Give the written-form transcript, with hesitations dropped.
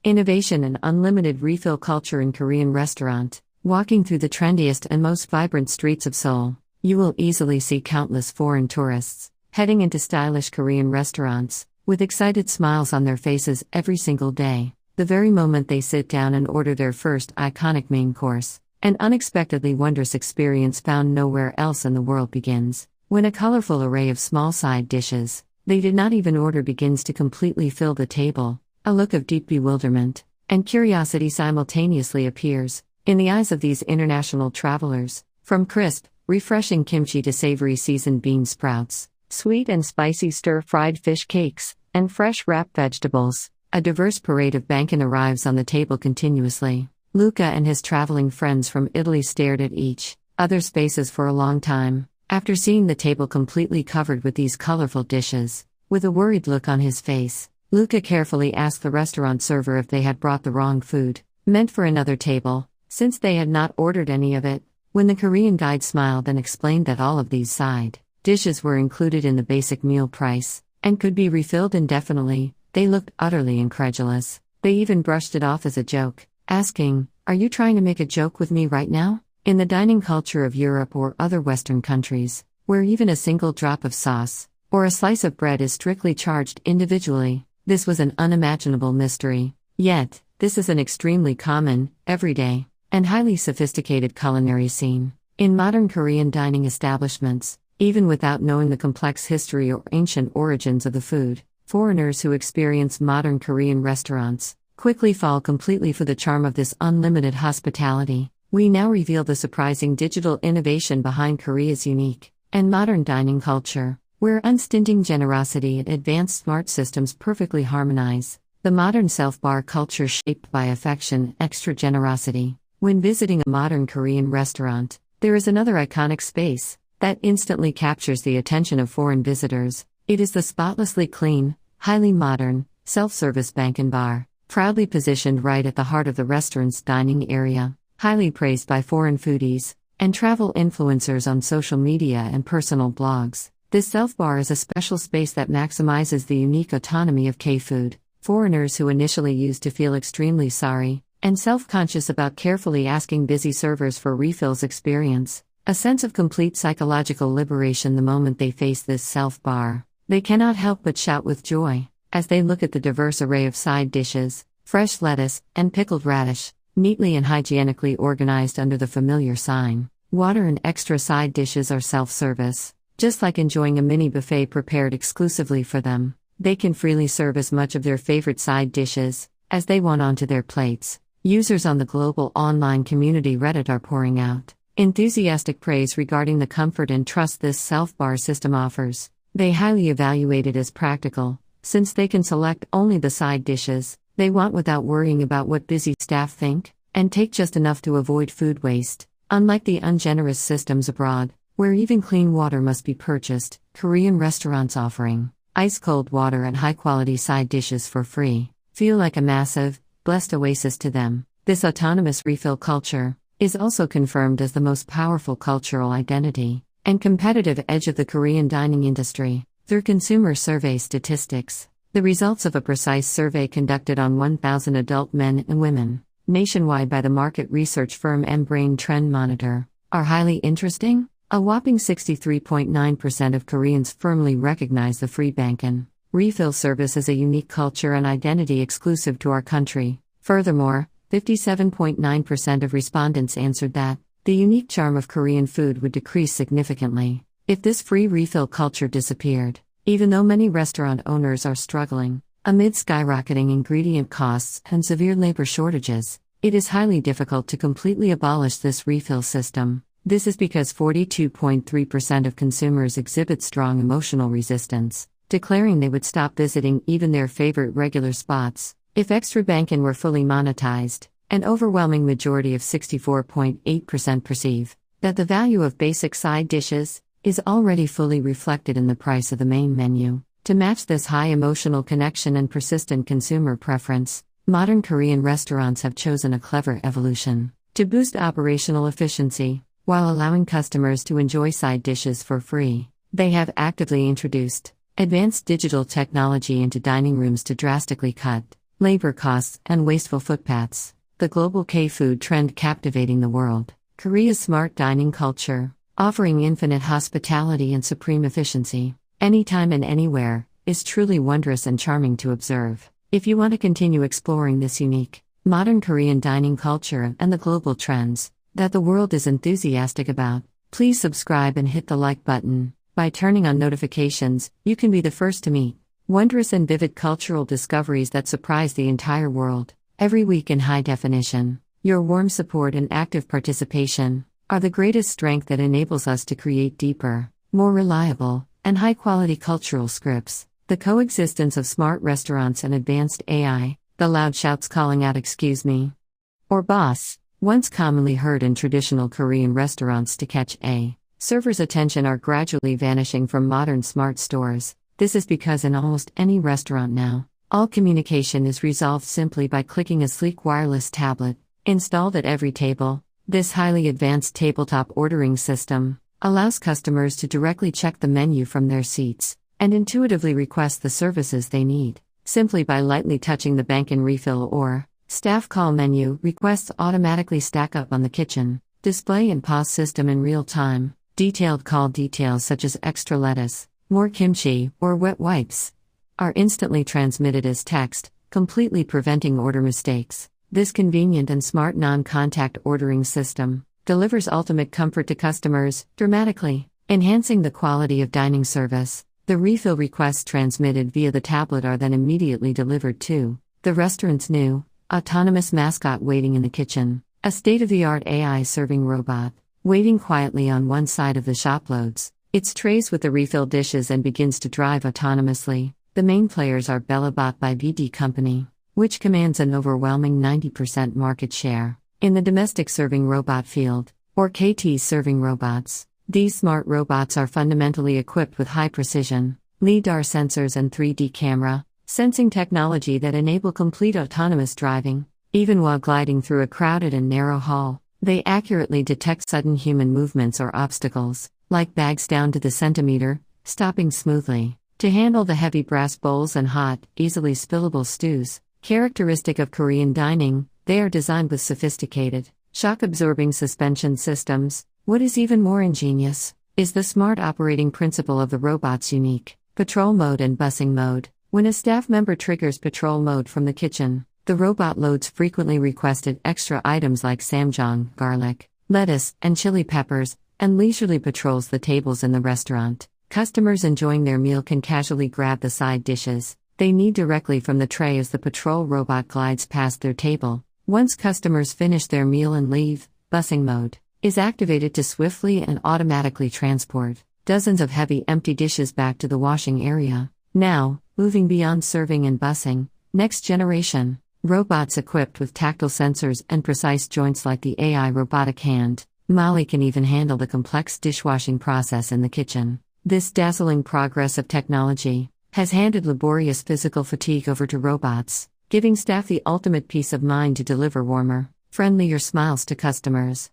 Innovation and unlimited refill culture in Korean restaurant. Walking through the trendiest and most vibrant streets of Seoul, you will easily see countless foreign tourists heading into stylish Korean restaurants, with excited smiles on their faces every single day, the very moment they sit down and order their first iconic main course. An unexpectedly wondrous experience found nowhere else in the world begins, when a colorful array of small side dishes they did not even order begins to completely fill the table. A look of deep bewilderment and curiosity simultaneously appears in the eyes of these international travelers, from crisp, refreshing kimchi to savory seasoned bean sprouts, sweet and spicy stir-fried fish cakes, and fresh wrapped vegetables. A diverse parade of bacon arrives on the table continuously. Luca and his traveling friends from Italy stared at each other's faces for a long time, after seeing the table completely covered with these colorful dishes. With a worried look on his face, Luca carefully asked the restaurant server if they had brought the wrong food, meant for another table, since they had not ordered any of it. When the Korean guide smiled and explained that all of these side dishes were included in the basic meal price, and could be refilled indefinitely, they looked utterly incredulous. They even brushed it off as a joke, asking, "Are you trying to make a joke with me right now?" In the dining culture of Europe or other Western countries, where even a single drop of sauce or a slice of bread is strictly charged individually, this was an unimaginable mystery. Yet, this is an extremely common, everyday, and highly sophisticated culinary scene in modern Korean dining establishments. Even without knowing the complex history or ancient origins of the food, foreigners who experience modern Korean restaurants quickly fall completely for the charm of this unlimited hospitality. We now reveal the surprising digital innovation behind Korea's unique and modern dining culture, where unstinting generosity and advanced smart systems perfectly harmonize. The modern self-bar culture shaped by affection and extra generosity. When visiting a modern Korean restaurant, there is another iconic space that instantly captures the attention of foreign visitors. It is the spotlessly clean, highly modern, self-service bank bar, proudly positioned right at the heart of the restaurant's dining area. Highly praised by foreign foodies and travel influencers on social media and personal blogs. This self-bar is a special space that maximizes the unique autonomy of K-food. Foreigners who initially used to feel extremely sorry and self-conscious about carefully asking busy servers for refills experience a sense of complete psychological liberation the moment they face this self-bar. They cannot help but shout with joy as they look at the diverse array of side dishes, fresh lettuce, and pickled radish, neatly and hygienically organized under the familiar sign. Water and extra side dishes are self-service. Just like enjoying a mini buffet prepared exclusively for them, they can freely serve as much of their favorite side dishes as they want onto their plates. Users on the global online community Reddit are pouring out enthusiastic praise regarding the comfort and trust this self-bar system offers. They highly evaluate it as practical, since they can select only the side dishes they want without worrying about what busy staff think, and take just enough to avoid food waste. Unlike the ungenerous systems abroad, where even clean water must be purchased, Korean restaurants offering ice-cold water and high-quality side dishes for free feel like a massive, blessed oasis to them. This autonomous refill culture is also confirmed as the most powerful cultural identity and competitive edge of the Korean dining industry through consumer survey statistics. The results of a precise survey conducted on 1,000 adult men and women nationwide by the market research firm Brain Trend Monitor are highly interesting. A whopping 63.9% of Koreans firmly recognize the free bank-in refill service as a unique culture and identity exclusive to our country. Furthermore, 57.9% of respondents answered that the unique charm of Korean food would decrease significantly if this free refill culture disappeared. Even though many restaurant owners are struggling amid skyrocketing ingredient costs and severe labor shortages, it is highly difficult to completely abolish this refill system. This is because 42.3% of consumers exhibit strong emotional resistance, declaring they would stop visiting even their favorite regular spots if extra bank-in were fully monetized. An overwhelming majority of 64.8% perceive that the value of basic side dishes is already fully reflected in the price of the main menu. To match this high emotional connection and persistent consumer preference, modern Korean restaurants have chosen a clever evolution to boost operational efficiency. While allowing customers to enjoy side dishes for free, they have actively introduced advanced digital technology into dining rooms to drastically cut labor costs, and wasteful footpaths. The global K-food trend captivating the world. Korea's smart dining culture, offering infinite hospitality and supreme efficiency, anytime and anywhere, is truly wondrous and charming to observe. If you want to continue exploring this unique, modern Korean dining culture and the global trends that the world is enthusiastic about, please subscribe and hit the like button. By turning on notifications, you can be the first to meet wondrous and vivid cultural discoveries that surprise the entire world, every week in high definition. Your warm support and active participation are the greatest strength that enables us to create deeper, more reliable, and high-quality cultural scripts. The coexistence of smart restaurants and advanced AI, the loud shouts calling out "excuse me" or "boss," once commonly heard in traditional Korean restaurants to catch a server's attention, are gradually vanishing from modern smart stores. This is because in almost any restaurant now, all communication is resolved simply by clicking a sleek wireless tablet, installed at every table. This highly advanced tabletop ordering system allows customers to directly check the menu from their seats and intuitively request the services they need, simply by lightly touching the bank and refill or staff call menu. Requests automatically stack up on the kitchen display and pause system in real time. Detailed call details such as extra lettuce, more kimchi, or wet wipes are instantly transmitted as text, completely preventing order mistakes. This convenient and smart non-contact ordering system delivers ultimate comfort to customers, dramatically enhancing the quality of dining service. The refill requests transmitted via the tablet are then immediately delivered to the restaurant's new, autonomous mascot waiting in the kitchen, a state-of-the-art AI serving robot. Waiting quietly on one side of the shop loads its trays with the refill dishes and begins to drive autonomously. The main players are Bellabot by BD Company, which commands an overwhelming 90% market share in the domestic serving robot field, or KT serving robots. These smart robots are fundamentally equipped with high precision LiDAR sensors and 3D camera sensing technology that enable complete autonomous driving. Even while gliding through a crowded and narrow hall, they accurately detect sudden human movements or obstacles, like bags down to the centimeter, stopping smoothly to handle the heavy brass bowls and hot, easily spillable stews. Characteristic of Korean dining, they are designed with sophisticated, shock-absorbing suspension systems. What is even more ingenious is the smart operating principle of the robot's unique patrol mode and busing mode. When a staff member triggers patrol mode from the kitchen, the robot loads frequently requested extra items like samjang, garlic, lettuce, and chili peppers, and leisurely patrols the tables in the restaurant. Customers enjoying their meal can casually grab the side dishes they need directly from the tray as the patrol robot glides past their table. Once customers finish their meal and leave, busing mode is activated to swiftly and automatically transport dozens of heavy empty dishes back to the washing area. Now, moving beyond serving and busing, next generation robots equipped with tactile sensors and precise joints like the AI robotic hand, Molly can even handle the complex dishwashing process in the kitchen. This dazzling progress of technology has handed laborious physical fatigue over to robots, giving staff the ultimate peace of mind to deliver warmer, friendlier smiles to customers.